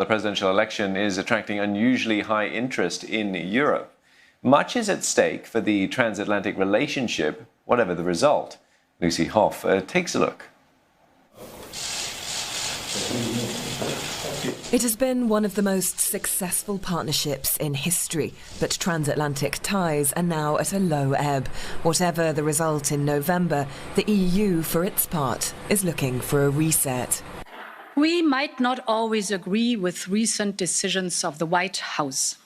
The presidential election is attracting unusually high interest in Europe. Much is at stake for the transatlantic relationship, whatever the result. Lucy Hoff takes a look. It has been one of the most successful partnerships in history, but transatlantic ties are now at a low ebb. Whatever the result in November, the EU, for its part, is looking for a reset. We might not always agree with recent decisions of the White House,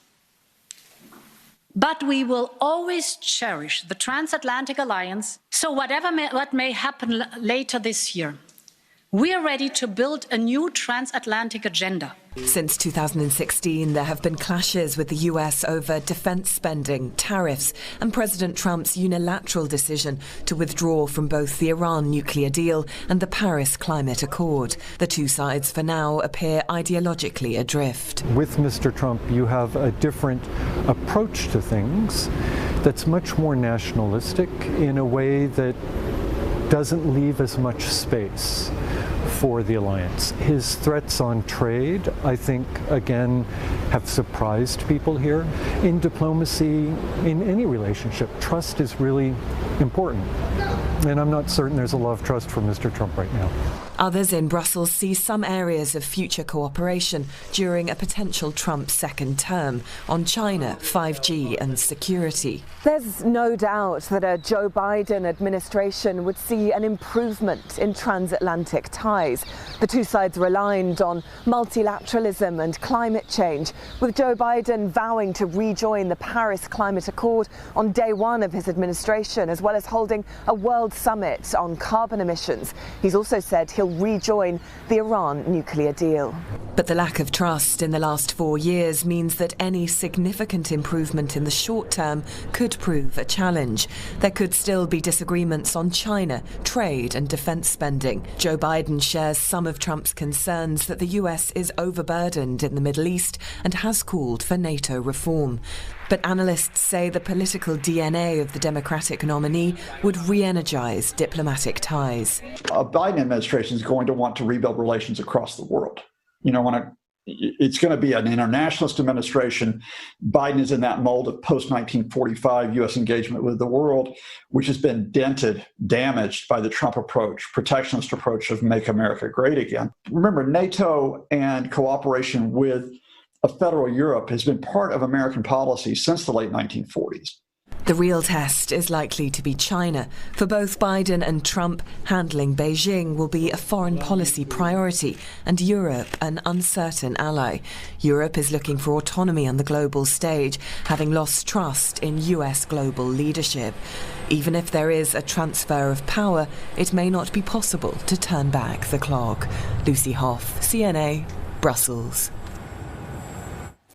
but we will always cherish the transatlantic alliance. So what may happen later this year, we are ready to build a new transatlantic agenda. Since 2016, there have been clashes with the US over defense spending, tariffs, and President Trump's unilateral decision to withdraw from both the Iran nuclear deal and the Paris Climate Accord. The two sides for now appear ideologically adrift. With Mr. Trump, you have a different approach to things that's much more nationalistic in a way that doesn't leave as much space for the alliance. His threats on trade, I think, again, have surprised people here. In diplomacy, in any relationship, trust is really important. And I'm not certain there's a lot of trust for Mr. Trump right now. Others in Brussels see some areas of future cooperation during a potential Trump second term on China, 5G and security. There's no doubt that a Joe Biden administration would see an improvement in transatlantic ties. The two sides are aligned on multilateralism and climate change, with Joe Biden vowing to rejoin the Paris Climate Accord on day one of his administration, as well as holding a world summit on carbon emissions. He's also said he'll rejoin the Iran nuclear deal. But the lack of trust in the last 4 years means that any significant improvement in the short term could prove a challenge. There could still be disagreements on China, trade and defense spending. Joe Biden shares some of Trump's concerns that the US is overburdened in the Middle East and has called for NATO reform. But analysts say the political DNA of the Democratic nominee would re-energize diplomatic ties. A Biden administration is going to want to rebuild relations across the world. It's going to be an internationalist administration. Biden is in that mold of post-1945 U.S. engagement with the world, which has been dented, damaged by the Trump approach, protectionist approach of Make America Great Again. Remember, NATO and cooperation with a federal Europe has been part of American policy since the late 1940s. The real test is likely to be China. For both Biden and Trump, handling Beijing will be a foreign policy priority, and Europe an uncertain ally. Europe is looking for autonomy on the global stage, having lost trust in US global leadership. Even if there is a transfer of power, it may not be possible to turn back the clock. Lucy Hoff, CNA, Brussels.